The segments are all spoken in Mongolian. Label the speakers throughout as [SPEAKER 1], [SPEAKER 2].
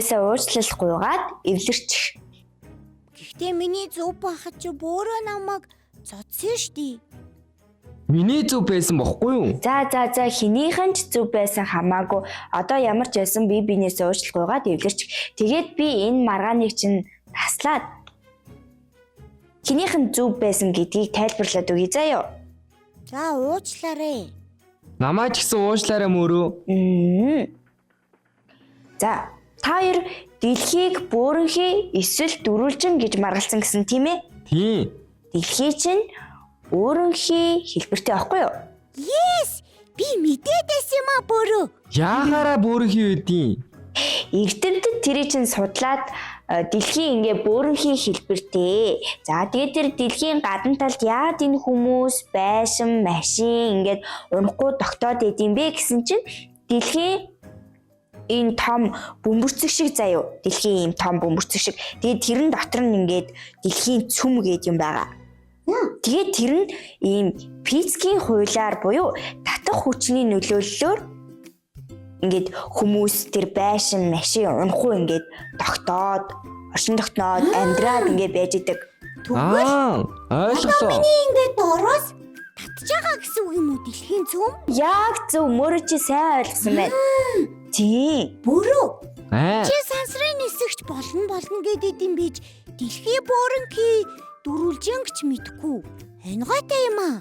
[SPEAKER 1] зүгээсээ уучлал гуйгаад эвлэрчих.
[SPEAKER 2] Гэхдээ миний зөв байхад чи бөөрөө намайг цоцсон штий.
[SPEAKER 3] Миний зүв байсан бохгүй юу?
[SPEAKER 1] За хинийхэн ч зүв байсан хамаагүй. Одоо ямар ч байсан би биенээсээ уучлал гуйгаад эвлэрчих. Тэгээд би энэ маргааныг чинь таслаад хинийхэн зүв байсан гэдгийг тайлбарлаад өгье заяа.
[SPEAKER 2] За уучлаарай.
[SPEAKER 3] Намайг ч гэсэн уучлаарай мөрөө.
[SPEAKER 1] За та хоёр дэлхийг бөөрөнхий эсвэл дөрвөлжин гэж маргалсан гэсэн тийм ээ?
[SPEAKER 3] Тийм.
[SPEAKER 1] Дэлхий чинь өөрөнхий хэлбэртэй аахгүй юу?
[SPEAKER 2] Yes! Би мэдээд байсан юм аа бөөрөө.
[SPEAKER 3] Яагаараа бөөрөнхий байдیں۔
[SPEAKER 1] Эрдэмтэд тэрийг чинь судлаад дэлхийн ингээ бөөрөнхий хэлбэртэй. За тэгээд тэр дэлхийн гадна талд яагаад энэ хүмүүс байшин, машин ингээд унахгүй тогтоод идэм бэ гэсэн чинь дэлхийн энэ том бөмбөрцөг шиг заяа. Дэлхийн ийм том бөмбөрцөг шиг. Тэгээд тэрэн дотор нь ингээд дэлхийн цөм гэдэг юм байгаа. Тэгээд тэр нь ийм физикийн хуулиар буюу татах хүчний нөлөөллөөр ингээд хүмүүс тэр байшин, машин унахгүй ингээд тогтоод, оршин тогтноод амьдраад ингээд байж идэг.
[SPEAKER 3] Ойлголоо.
[SPEAKER 2] Миний ингээд дороос татж байгаа гэсэн үг юм уу дэлхийн цөм?
[SPEAKER 1] Яг зөв мөрөч сайн ойлгосон байна. Тийм.
[SPEAKER 2] Бөөрөө.
[SPEAKER 3] Аа.
[SPEAKER 2] Чи сансрын нисэгч болно гэдэг юм бич дэлхий бөөрөнхий дөрвөлжингч мэдгүй. Энгойтой юм аа.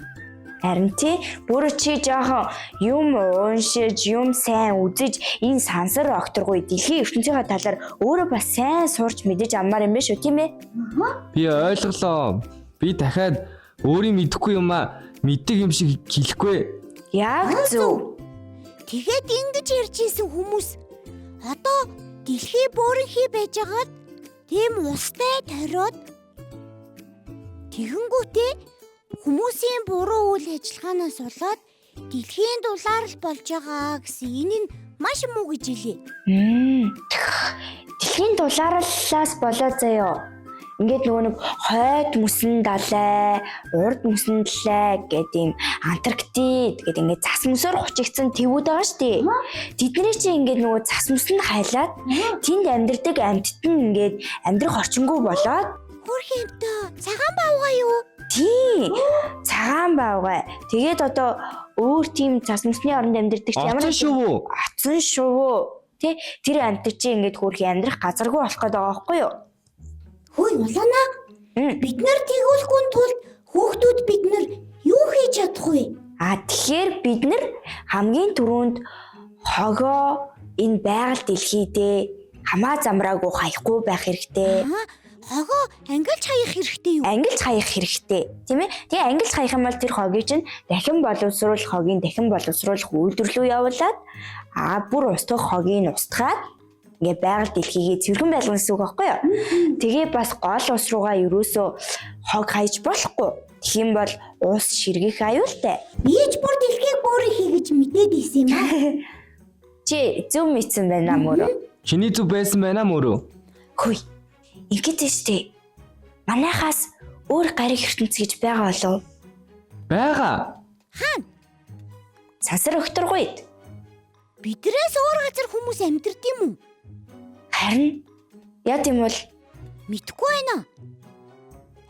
[SPEAKER 1] Харин тий бүр чи жоохон юм уншиж, юм сайн үзэж энэ сансар окторгүй дэлхийн ертөнцийн талаар өөрөө бас сайн сурч мэдэж аммаар юм байна шүү тийм ээ?
[SPEAKER 3] Би ойлголоо. Би дахиад өөрийн мэдэхгүй юм аа мэддэг юм шиг хэлэхгүй.
[SPEAKER 1] Яг зөв.
[SPEAKER 2] Тэгээд ингэж ярьж исэн хүмүүс одоо дэлхий бөөрөнхий байж байгаад тийм устай ториод тэгэнгүүтээ хүмүүсийн буруу үйл ажиллагаанаас болоод дэлхийн дулаарл болж байгаа гэсэн энэ нь маш муу гэж хэлээ.
[SPEAKER 1] Дэлхийн дулаарлаас болоод заяа. Ингээд нөгөө нэг хойд мөсөн далай, урд мөсөн далай гэдэг Антарктид гэдэг ингээд цас мөсөөр хучигдсан твүүд байгаа шүү дээ. Тэдний чинь ингээд нөгөө цас мөсөнд хайлаад тэнд амьдардаг амьтад нь ингээд амьдрах орчингүй болоод
[SPEAKER 2] Хөрхимтөө цагаан бавгаа юу?
[SPEAKER 1] Тийм. Цагаан бавгаа. Тэгээд одоо өөр тийм цас мөсний оронд амьдардаг чинь ямар атсан шүү. Тэ тэр амьтад чинь ингээд хөрхи амьдрах газаргүй болох гээд байгаа байхгүй юу?
[SPEAKER 2] Хөөе улаанаа. Бид нар тэгүүлгүй тулд хүүхдүүд бид нар юу хийж чадах вэ?
[SPEAKER 1] Тэгэхээр бид нар хамгийн түрүүнд хогоо энэ байгаль дэлхийдээ хамаа замраагүй хаяхгүй байх хэрэгтэй.
[SPEAKER 2] Хогоо ангилж хаях хэрэгтэй юу?
[SPEAKER 1] Ангилж хаях хэрэгтэй. Тийм ээ? Тэгээ ангилж хаях юм бол тэр хогийг чинь дахин боловсруулах хогийн дахин боловсруулах үйлдвэрлэлөө явуулаад бүр устгах хогийг устгаад ингээ байгаль дэлхийгээ цэвэрхэн байлгана гэсэн үг байхгүй юу? Тэгээ бас гол ус руугаа ерөөсөө хог хайж болохгүй. Тэгэх юм бол ус ширгэх аюултай.
[SPEAKER 2] Бийж бүр дэлхийг бөөрөнхий гэж мэдээд исэн юм аа.
[SPEAKER 1] Чи зөв мэдсэн байна мөрөө.
[SPEAKER 3] Чиний зүв байсан байна мөрөө.
[SPEAKER 1] Хөөе. Ингээд тест. Манайхаас өөр гариг ертөнц гэж байгаа болов?
[SPEAKER 3] Бага.
[SPEAKER 2] Хаана?
[SPEAKER 1] Сансар өгтөргүйд.
[SPEAKER 2] Бидрээс өөр газар хүмүүс амьдард юм уу?
[SPEAKER 1] Харин яа тийм бол
[SPEAKER 2] мэдгүй байна.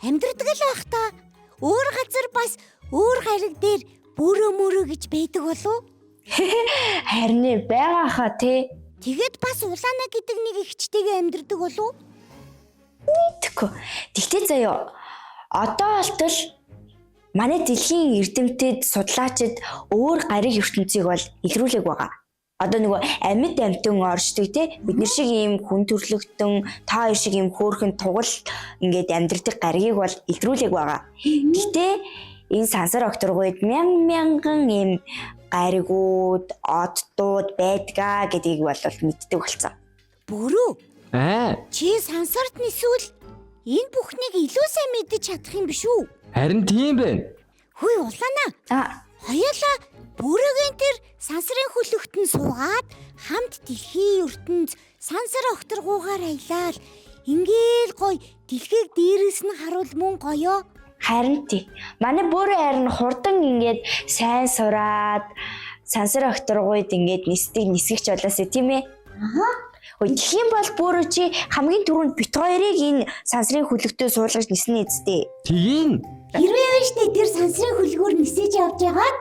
[SPEAKER 2] Амьдардаг л байх та. Өөр газар бас өөр гариг дээр бөөрөө мөрөө гэж байдаг болов?
[SPEAKER 1] Харин байгаа хаа тий.
[SPEAKER 2] Тэгэд бас улаана гэдэг нэг ихчтэйгээ амьдардаг болов?
[SPEAKER 1] Тэгэхгүй. Тэгтээ заяа. Одоо болтол манай дэлхийн эрдэмтэд судлаачид өөр гариг ертөнцийг бол илрүүлэг байгаа. Одоо нөгөө амьд амтан оршдог тий бид нар шиг ийм хүн төрлөختөн та хоёр шиг ийм хөөрхөн тугал ингээд амьдрэх гаригийг бол илрүүлэг байгаа. Гэтэ энэ сансар окторгойд мянган ийм гаригууд, оддууд байдгаа гэдгийг бол мэддэг болсон.
[SPEAKER 2] Бөрөө.
[SPEAKER 3] Чи
[SPEAKER 2] сансарт нисвэл энэ бүхнийг илүү сайн мэдэж чадах юм биш үү?
[SPEAKER 3] Харин тийм байна.
[SPEAKER 2] Хөөе улаанаа. Хоёулаа бүрээгийн тэр сансрын хөлөгтөн суугаад хамт дэлхийн ертөнд сансар окторгуугаар аялал ингээл гоё дэлхийг дээрээс нь харуул мөн гоё.
[SPEAKER 1] Харин тий. Манай бүрээ харин хурдан ингээд сайн сураад сансар окторгуйд ингээд нисгэж болоосэй тийм ээ. Хөөе тэгхийн бол бүр чи хамгийн түрүүнд бит хоёрыг энэ сансрын хөлөгтөө суулгаж ниснэ эзтэй.
[SPEAKER 3] Тийм.
[SPEAKER 2] Хэрвээ вэ штэ тэр сансрын хөлгөөр нисэж явж байгаад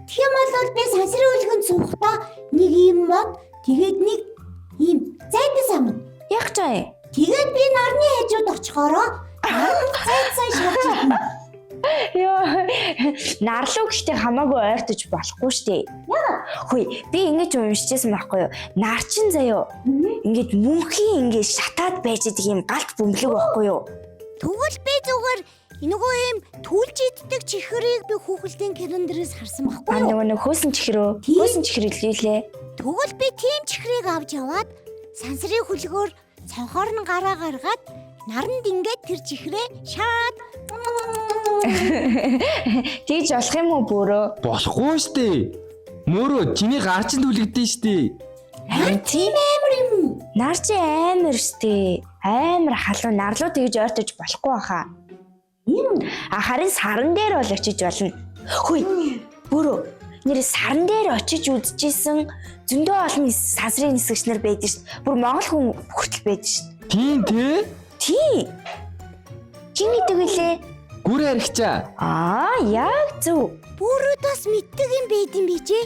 [SPEAKER 2] тэгэх юм бол би сансрын хөлгөнд суухдаа нэг юм мод тэгээд нэг ийм зайтай самна.
[SPEAKER 1] Яг чай.
[SPEAKER 2] Тэгээд би нарны хажууд очихороо зайцсан шалж ирнэ.
[SPEAKER 1] Йоо. Нарлуу гэхдээ хамаагүй ойртож болохгүй штэ. Хөөе би ингэж уншижсэн байхгүй юу? Нар чин заяо. Ингээд мөнхийн ингээд шатаад байж байгаа юм галт бөмбөлөг байхгүй юу?
[SPEAKER 2] Тэгвэл би зүгээр нөгөө юм түлж иддэг чихрийг би хүүхэлдэйн календараас харсан байхгүй юу?
[SPEAKER 1] Нөгөө хөөсөн чихрөө. Хөөсөн чихэр илүүлээ.
[SPEAKER 2] Тэгвэл би тийм чихрийг авч яваад сансрын хөлгөөр цонхоор нь гараа гаргаад наранд ингээд тэр чихрээ шаад
[SPEAKER 1] Тэгж болох юм уу бөөрөө?
[SPEAKER 3] Болохгүй штэ. Мөрөө чиний гар чинь түлэгдэн штэ.
[SPEAKER 1] Харин тийм
[SPEAKER 2] амар юм уу?
[SPEAKER 1] нар чи амар штэ. Амар халуун нарлуу тэгж ойртож болохгүй баха. Харин саран дээр бол очиж болно. Хөөе бөөрөө нэр саран дээр очиж үзчихсэн зөндөө олон сансрын нисгч нар байдаг шүү дээ. Бүр монгол хүн хүртэл байдаг шүү дээ.
[SPEAKER 3] Тийм тий.
[SPEAKER 1] Тийм. Чин гэдэг үлээ.
[SPEAKER 3] Гүр харигчаа.
[SPEAKER 1] Яг зөв.
[SPEAKER 2] Бүрүүд бас мэддэг юм байд юм бижээ.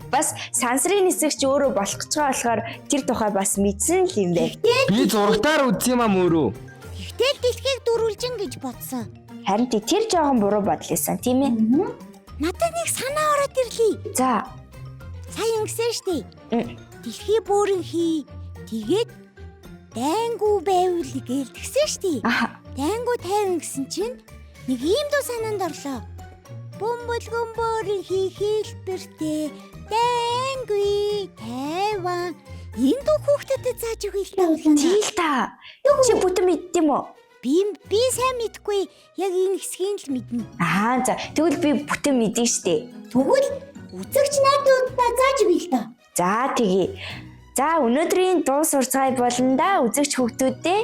[SPEAKER 1] Бас сансрын нисгч өөрөө болох гэж байгаа болохоор тэр тухай бас мэдсэн л юм бэ.
[SPEAKER 3] Би зурагтаар үзсэн юм аа мөрөө.
[SPEAKER 2] Тэгтэл дэлхийг дөрвөлжин гэж бодсон.
[SPEAKER 1] Харин тэр жоохон буруу бодлосон тийм ээ.
[SPEAKER 2] Надад нэг санаа ороод ирлээ.
[SPEAKER 1] За.
[SPEAKER 2] Сайн ингэсэн штэ. Дэлхий бөөрн хий. Тэгээд дайнгуу байвал гээл тэгсэн штэ. Дайнгуу тайван гэсэн чинь нэг ийм дуу санаанд орлоо. Бөмбөлгөн бөөрн хий хэлбэртэй дайнгуй тайван. Энэ дуу хүүхдэд зааж өгье л тавлаа.
[SPEAKER 1] Тэгэл та. Чи бүтэн мэддэм үү?
[SPEAKER 2] Би сайн мэдгүй. Яг энэ хэсгийг л мэднэ.
[SPEAKER 1] За. Тэгвэл би бүтэн мэдэн штэ.
[SPEAKER 2] Тэгвэл үзэгч найдуудаа зааж өгье л доо.
[SPEAKER 1] За тэгье. За өнөөдрийн дуу сурцгай болно да үзэгч хүүхдүүдээ.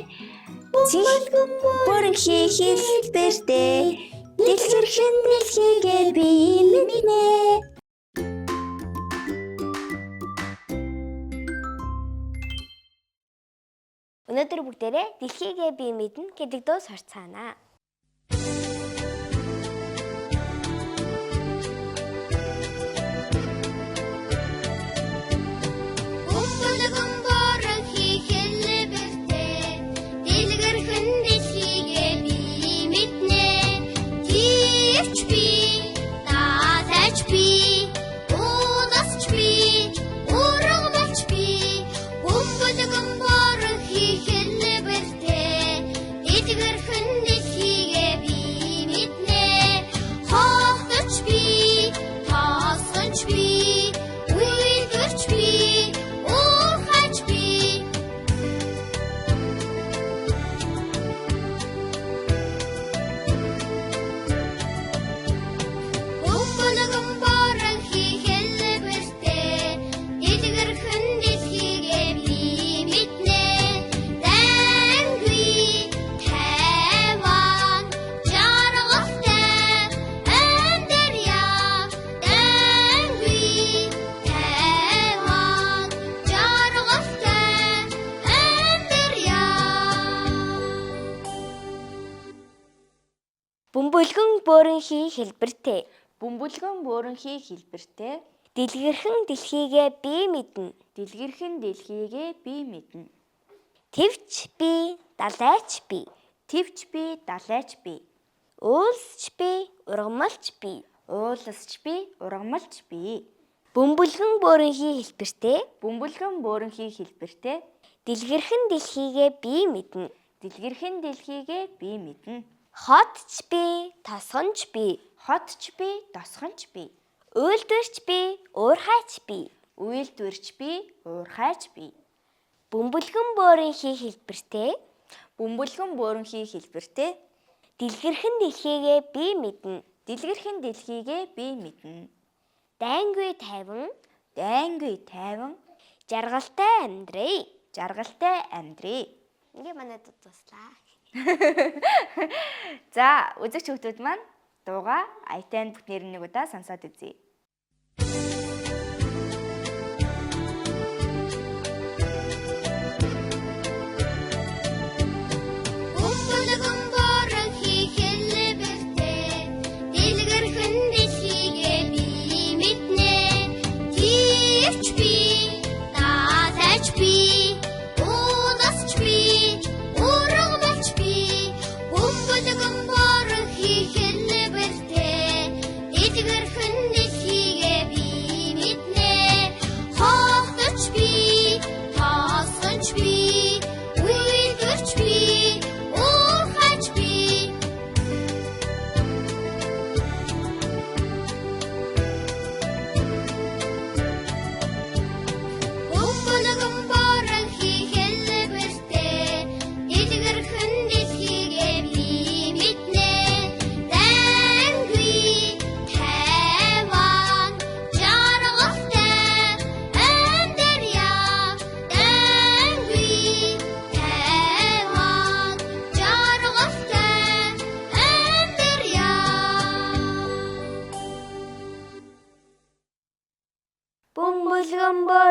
[SPEAKER 1] Бөөрн хий хэлбэртэй дэлгэрхэн дэлхийгээ би мэднэ.
[SPEAKER 4] Өнөөдөр бүгдээрээ дэлхийгээ би мэднэ гэдэг дуу сурцгаана. Бөмбөлгөн бөөрөнхий хэлбэртэй.
[SPEAKER 1] Бөмбөлгөн бөөрөнхий хэлбэртэй.
[SPEAKER 4] Дэлгэрхэн дэлхийгээ би мэднэ.
[SPEAKER 1] Дэлгэрхэн дэлхийгээ би мэднэ.
[SPEAKER 4] Тэвч би, далайч би.
[SPEAKER 1] Тэвч би, далайч би.
[SPEAKER 4] Уулсч би, ургамалч би.
[SPEAKER 1] Уулсч би, ургамалч би.
[SPEAKER 4] Бөмбөлгөн бөөрөнхий хэлбэртэй.
[SPEAKER 1] Бөмбөлгөн бөөрөнхий хэлбэртэй.
[SPEAKER 4] Дэлгэрхэн дэлхийгээ би мэднэ.
[SPEAKER 1] Дэлгэрхэн дэлхийгээ би мэднэ.
[SPEAKER 4] Хотч би, тосгонч би.
[SPEAKER 1] Хотч би, тосгонч би.
[SPEAKER 4] Үйлдвэрч би, уурхайч би.
[SPEAKER 1] Үйлдвэрч би, уурхайч би.
[SPEAKER 4] Бөмбөлгөн бөөрөнхий хэлбэртэй.
[SPEAKER 1] Бөмбөлгөн бөөрөнхий хэлбэртэй.
[SPEAKER 4] Дэлгэрхэн дэлхийгээ би мэднэ.
[SPEAKER 1] Дэлгэрхэн дэлхийгээ би мэднэ.
[SPEAKER 4] Дайнгуй тайван.
[SPEAKER 1] Дайнгуй тайван.
[SPEAKER 4] Жаргалтай амьдрий.
[SPEAKER 1] Жаргалтай амьдрий.
[SPEAKER 4] Ингээ манай дуслаа.
[SPEAKER 1] За, үзэгч хүүхдүүд маань дууга айтайнд бүхнээр нэг удаа сонсоод үзье.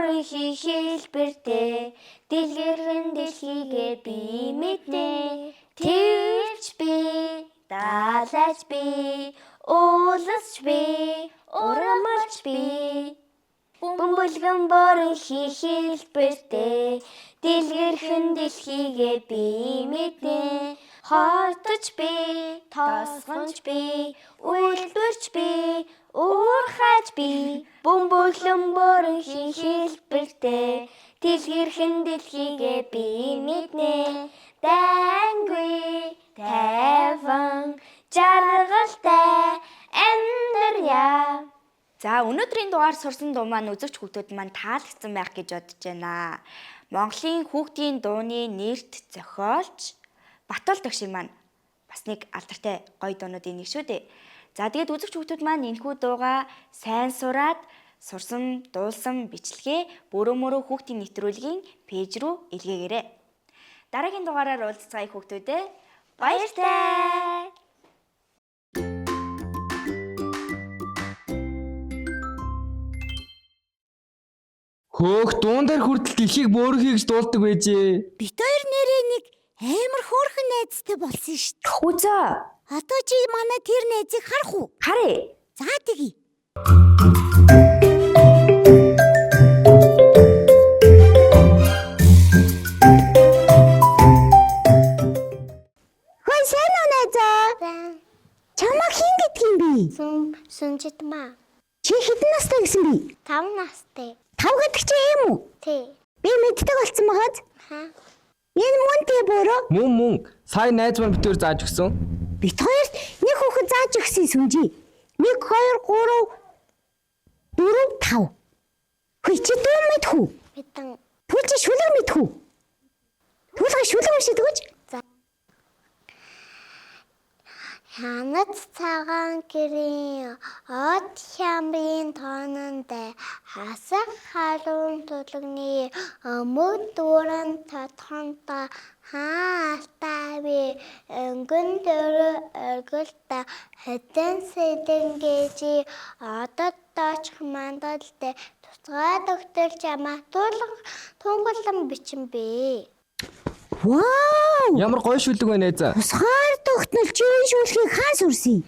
[SPEAKER 4] бүрэн хэлбэртэй дэлгэрэн дэлхийгээ би мэднэ. Тэрч би, даалж би, уулсч би, урамарч би. Бөмбөлгөн бүрэн хэлбэртэй дэлгэрэн дэлхийгээ би мэднэ. Хортож би, тосгонч би, үйлдвэрч би, уурхаж би. Бөмбөлгөн бүрэн хэлбэртэй дэлгэрэн дэлхийгээ би мэднэ. Дайнгүй, тайван, жаргалтай амьдрья.
[SPEAKER 1] За өнөөдрийн дугаар сурсан дуу маань үзэгч хүүхдүүд маань таалагдсан байх гэж бодож байна. Монголын хүүхдийн дууны нэрт зохиолч Батбол Төгшин маань бас нэг алдартай гоё дуунуудын нэг шүү дээ. За тэгээд үзэгч хүүхдүүд маань энэхүү дуугаа сайн сураад сурсан, дуулсан бичлэгээ Бөрөөмөрөө хүүхдийн нэвтрүүлгийн пэйж рүү илгээгээрэй. Дараагийн дугаараар уулзцаая хүүхдүүдээ. Баяртай.
[SPEAKER 3] Хөөх дуун дээр хүртэл дэлхийг бөөрөхий гэж дуулдаг байжээ.
[SPEAKER 2] Бит хоёр нэрээ нэг амар хөөрхөн найзтай болсон шүү дээ.
[SPEAKER 1] Үзээ.
[SPEAKER 2] Одоо чи манай тэр найзыг харах уу?
[SPEAKER 1] Харъя.
[SPEAKER 2] За тэгье. Хөөе сайн уу найзаа? Чамаа хин гэдэг юм би?
[SPEAKER 4] Сүнжит маа.
[SPEAKER 2] Чи хэдэн настай гэсэн би?
[SPEAKER 4] 5 настай.
[SPEAKER 2] 5 гэдэг чи юм уу?
[SPEAKER 4] Тий.
[SPEAKER 2] Би мэддэг болсон байгааз. Энэ мөн тий бөрөө.
[SPEAKER 3] Мөн сайн найз маань битээр зааж өгсөн.
[SPEAKER 2] Бит хоёрт нэг хүүхэд зааж өгсөн сүнжи. 1 2 3 4 5. Хөөе чи дуу мэдхүү?
[SPEAKER 4] Мэдэн.
[SPEAKER 2] Түл чи шүлэг мэдхүү? Түлхэ шүлэг уншдаг гэж?
[SPEAKER 4] Ханад цагаан гэрийн од хямрын тоононд хасах халуун тулгны өмд дүүрэн татхонта хаалтави өнгөн дөрө өргөлт хэдэн сэдэнгэж одод дооч мандалд туцгаа доктор чамаа тунгалан бичин бэ.
[SPEAKER 2] Вау!
[SPEAKER 3] Ямар гоё шүлэг байна ээ за.
[SPEAKER 2] Тусгаар тогтнол чи энэ шүлгийг хаан сүрсэн?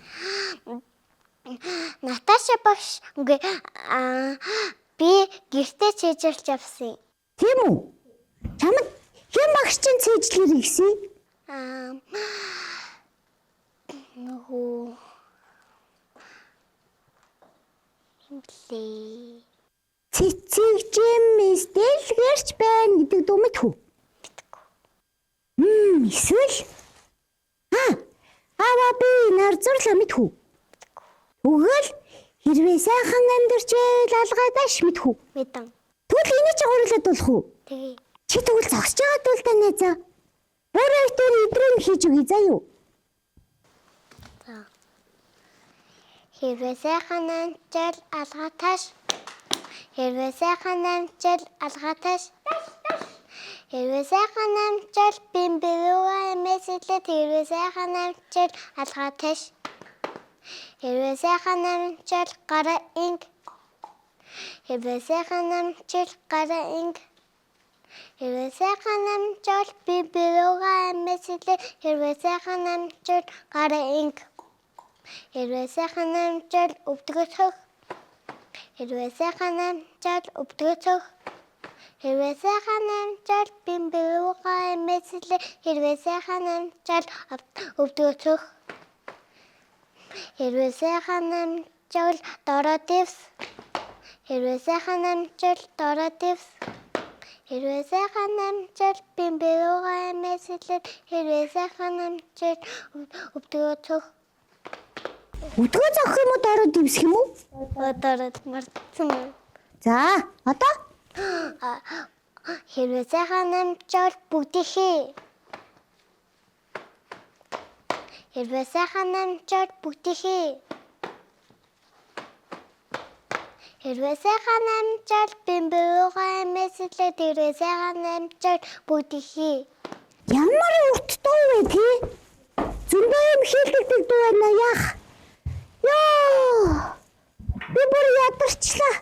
[SPEAKER 4] Наташа багш би гэртээ чийжүүлж авсан.
[SPEAKER 2] Тийм үү? Чамд хэн багш чинь цээжлэр игсэн?
[SPEAKER 4] Нөхөө имлээ.
[SPEAKER 2] Цэцэг жимс дэлгэрч байна гэдэг дуу мэдхүү? Эсвэл би нарзурлаа мэдхүү? Үгэл хэрвээ сайхан амьдарчээл алгадаш мэдхүү?
[SPEAKER 4] Мэдэн.
[SPEAKER 2] Тэгвэл энэ чи гурлаад болох уу?
[SPEAKER 4] Тэгээ.
[SPEAKER 2] Чи тэгвэл зогсож байгаа дул та найзаа. Өөрөө тэр идрэн хийж өгье заа юу?
[SPEAKER 4] Хэрвээ сайхан амжил алгаташ. Хэрвээ сайхан амжил алгаташ. Хэрвээ сайхан амжил бимбэрүүгээ месэлэт хэрвээ сайхан амжил алгаташ. Хэрвээ сайхан амжил гараа инг. Хэрвээ сайхан амжил гараа инг. Хэрвээ сайхан амжил бимбэрүүгээ месэлэт хэрвээ сайхан амжил гараа инг. Хэрвээ сайхан амжил өвдгөцөх. Хэрвээ сайхан амжил өвдгөцөх. Хэрвээ сайхан амжил бимбэрүүгээ месэлэт хэрвээ сайхан амжил өвдгөцөх. Хэрвээ сайхан амжил дородивс. Хэрвээ сайхан амжил дородивс. Хэрвээ сайхан амжил бимбэрүүгээ месэлэт хэрвээ сайхан амжил өвдгөцөх.
[SPEAKER 2] Өдгөө зогх юм уу дороо дивсэх юм уу?
[SPEAKER 4] Дород мартсан.
[SPEAKER 2] За, одоо
[SPEAKER 4] Хэрвээ сайхан амжил бүгдийнхээ. Хэрвээ сайхан амжил бүгдийнхээ. Хэрвээ сайхан амжил бимбэрүүгээ месэлэт хэрвээ сайхан амжил бүгдийнхээ.
[SPEAKER 2] ямар урт дуу вэ тий? Зөндөө юм хэлдэг дуу байна яах? Ёо! Би бүр ядарчлаа.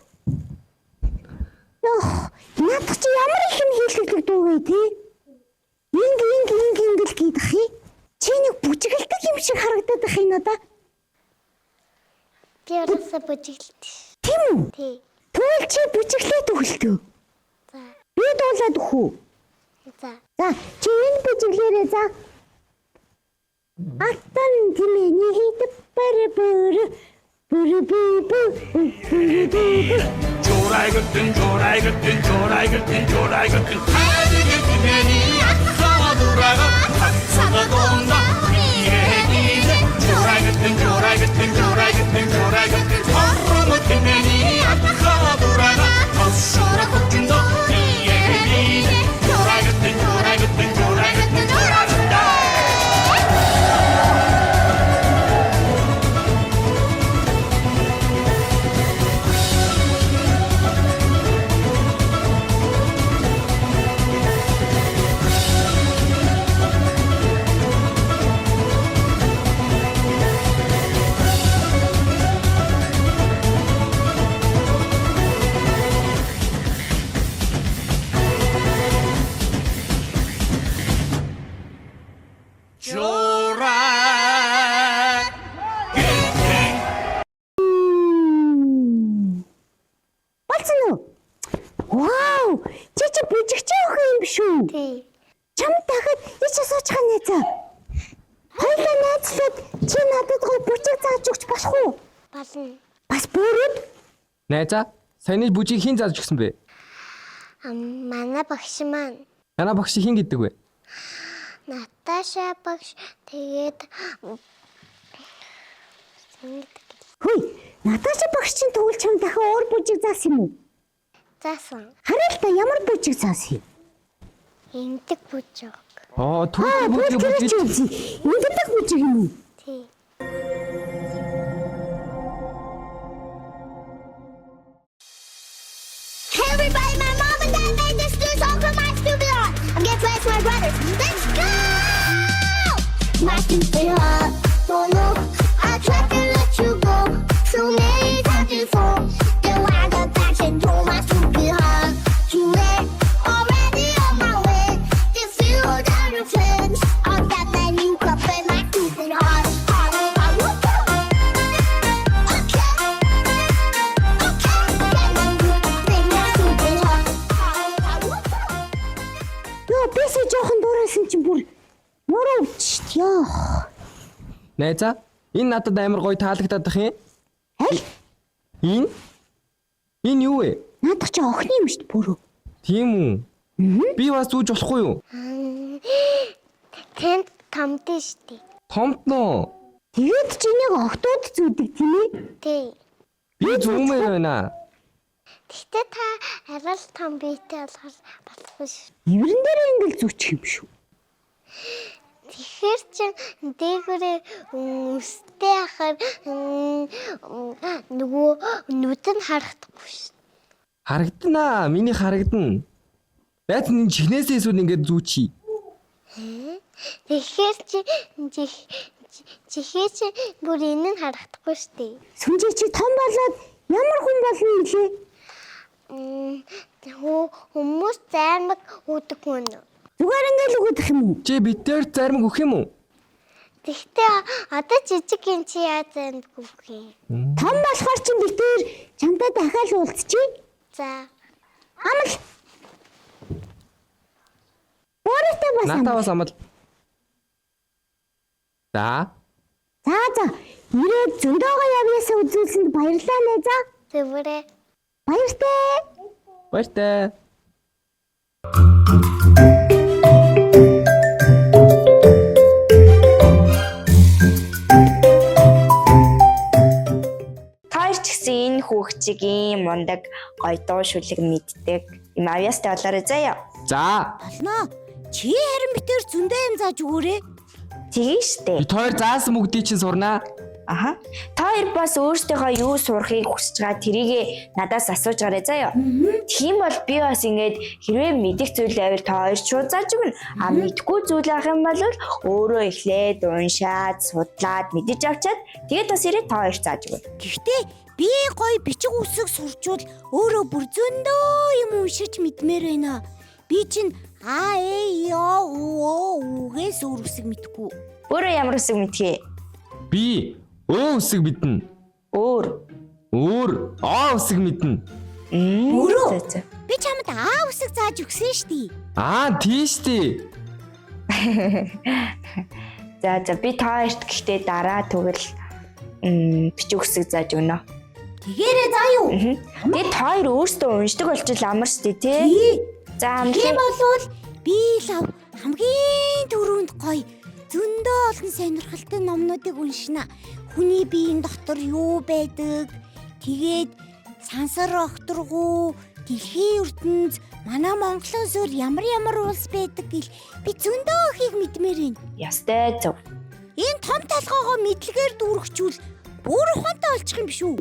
[SPEAKER 2] Надад чи ямар их юм хийлгдэг дүү вэ те? Ингээл гидэх хий. Чи нэг бүжигэлдэг юм шиг харагдаад байх юм надаа.
[SPEAKER 4] Би өөрөөсөө бүжиглэдэг.
[SPEAKER 2] Тийм үү?
[SPEAKER 4] Тий.
[SPEAKER 2] Тэгвэл чи бүжиглээд өглөө.
[SPEAKER 4] За.
[SPEAKER 2] Би дуулаад өгөх үү?
[SPEAKER 4] За.
[SPEAKER 2] За, чи энэ бүжиглээрээ за. Аттан тимээ нийт бэр.
[SPEAKER 5] 조라이거든 하늘을 지내니 아까워 돌아가 박사가 온다 비행기는 조라이거든 얼음을 지내니 아까워 돌아가 버스라 걷긴다 비행기는 조라이거든
[SPEAKER 2] Болсон уу? Вау! Чи бүжигч явах юм биш үү?
[SPEAKER 4] Тий.
[SPEAKER 2] Чам дахад ичээ суучихсан нэ за. Хоёлаа найзлаад чи надад гоо бүжиг зааж өгч болох уу?
[SPEAKER 4] Болно.
[SPEAKER 2] Бас бүрүүд?
[SPEAKER 3] Найзаа, саяны бүжиг хэн зааж өгсөн бэ?
[SPEAKER 4] Манай багш маань
[SPEAKER 3] Танаа багш хэн гэдэг вэ?
[SPEAKER 4] Наташа багш тэгээд
[SPEAKER 2] Хөөе, Наташа багш чинь тэгвэл чам дахин өөр бүжиг заасан юм уу?
[SPEAKER 4] заасан.
[SPEAKER 2] Хараа л та ямар бүжиг заасан юм?
[SPEAKER 4] Эндэг бүжиг.
[SPEAKER 3] Түүний бүжиг бүжиг.
[SPEAKER 2] Ингэдэг бүжиг юм уу?
[SPEAKER 4] Тий.
[SPEAKER 6] Hey everybody, my mom and dad made this new song for my stupid heart. I'm getting friends with my brothers. Let's go! My stupid heart, don't know. I tried to let you go so many times before. Then I got back and told my stupid heart too late. Already on my way. If you down your friends, I'll get that new cup in my stupid heart.
[SPEAKER 2] Бисээ жоохон дуурайсан чинь бүр мөрөө өвчт ёо.
[SPEAKER 3] Найзаа, энэ надад амар гоё таалагдаад бах юм.
[SPEAKER 2] Аль?
[SPEAKER 3] Энэ? Энэ юу вэ?
[SPEAKER 2] Надад ч охин юм шүү дээ бүрөө.
[SPEAKER 3] Тийм үү? Би бас зүүж болохгүй юу?
[SPEAKER 4] Тэнд тамдээ штий.
[SPEAKER 3] Томтноо.
[SPEAKER 2] Тэгээд ч энийг охтууд зүүдэг тийм ээ.
[SPEAKER 4] Тий.
[SPEAKER 3] Би зүүмээр байна.
[SPEAKER 4] Гэтэ та арай л том биетэй болохоор болохгүй шүү.
[SPEAKER 2] Иврэн дээр ингээл зүүчих юм шүү.
[SPEAKER 4] Тэгэхээр чи дээгүүрээ өстэй ахаар нөгөө нүд нь харагдахгүй шүү.
[SPEAKER 3] Харагдана. Миний харагдана. Байц энэ чихнээсээ эсвэл ингээд зүүчий.
[SPEAKER 4] Тэгэхээр чи бүр энэ нь харагдахгүй шүү дээ.
[SPEAKER 2] Сүнжээ чи том болоод ямар хүн болно нэлээ?
[SPEAKER 4] Хүмүүс займаг үүдэг хүн.
[SPEAKER 2] Зүгээр ингээл өгөх юм уу?
[SPEAKER 3] Чи битээр зарим өгөх юм уу?
[SPEAKER 4] Тэгтээ одоо жижиг юм чи яаж займаг өгөх юм?
[SPEAKER 2] Том болохоор чи битээр чамтай дахиад уулзчих.
[SPEAKER 4] За.
[SPEAKER 2] Амал. Бороотой бас
[SPEAKER 3] Натаа
[SPEAKER 2] амал.
[SPEAKER 3] бас амал. За.
[SPEAKER 2] За. Ирээд зөндөөгөө явьяасаа үзүүлсэнд баярлалаа нэ за.
[SPEAKER 4] Тэгвэрээ.
[SPEAKER 2] Баяртай.
[SPEAKER 3] Баяртай.
[SPEAKER 1] Хоёр ч гэсэн энэ хүүхчигийн мундаг гоё дуу шүлэг мэддэг. Им авьяастай болоорой заяа.
[SPEAKER 3] За.
[SPEAKER 2] Болно. Чи харин битээр зөндөө юм зааж өгөөрэй.
[SPEAKER 1] Тэгээ штэ.
[SPEAKER 3] Би хоёр заасан бүгдийг чинь сурнаа.
[SPEAKER 1] Аха. Та хоёр бас өөрсдийнхөө юу сурахыг хүсэж байгаа тэрийгэ надаас асууж гараа заяа. Тийм бол би бас ингээд хэрвээ мэдих зүйл байвал та хоёр шууд зааж өгнө. А мэдхгүй зүйл ах юм бол өөрөө эхлээд уншаад, судлаад мэдэж авчаад тэгээд бас ирээд та хоёр зааж өгнө.
[SPEAKER 2] Гэхдээ Би гоё бичиг үсэг сурчвал өөрөө бүр зөндөө юм уншиж мэдмээр байна. Би чинь А, Э, О, үгээс өөр үсэг мэдгүй.
[SPEAKER 1] Өөрөө ямар үсэг мэдхээ?
[SPEAKER 3] Би өө үсэг мэднэ.
[SPEAKER 1] Өөр.
[SPEAKER 3] Аа үсэг мэднэ.
[SPEAKER 1] Өөрөө.
[SPEAKER 2] Би чамд А үсэг зааж өгсөн штий.
[SPEAKER 3] Аа тийш тий.
[SPEAKER 1] За би та хоёрт гэхдээ дараа тэгвэл бичиг үсэг зааж өгнө.
[SPEAKER 2] Тэгээрээ заа юу?
[SPEAKER 1] Тэгээд та хоёр өөрсдөө уншдаг болчихвол амар штий тий. За
[SPEAKER 2] Тийм болвол би лав хамгийн түрүүнд гоё зөндөө олон сонирхолтой номнуудыг уншина. Хүний биеийн дотор юу байдаг? Тэгээд сансар огторгуу, дэлхийн ертөнц, манай Монголоос өөр ямар улс байдаг гэл би зөндөө ихийг мэдмээр байна.
[SPEAKER 1] ястай зөв.
[SPEAKER 2] Энэ том талгайгоо мэдлэгээр дүүргчүүл бүр ухаантай болчих юм биш үү?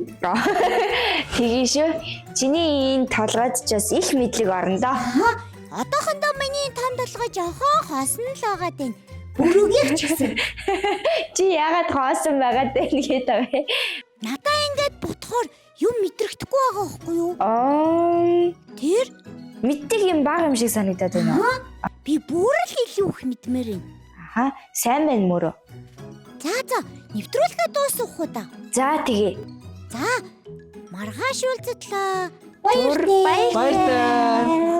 [SPEAKER 1] Тэгээ шүү. Чиний энэ толгойд ч бас их мэдлэг орно доо.
[SPEAKER 2] Одоохондоо миний том толгой жоохон хоосон л байгаа тань. Бүрүүгийнх ч гэсэн.
[SPEAKER 1] Чи яагаад хоосон байгаад байна гэдэг вэ?
[SPEAKER 2] Надаа ингээд бутахаар юм мэдрэгдэхгүй байгаа байхгүй юу? Тэр
[SPEAKER 1] Мэддэг юм бага юм шиг санагдаад байна.
[SPEAKER 2] би бүр л илүү их мэдмээр байна.
[SPEAKER 1] Аха, сайн байна мөрөө.
[SPEAKER 2] За, нэвтрүүлгээ дуусгах уу да.
[SPEAKER 1] За тэгээ.
[SPEAKER 2] За, маргааш уулзтлаа.
[SPEAKER 1] Баярлалаа.
[SPEAKER 3] Баярлалаа.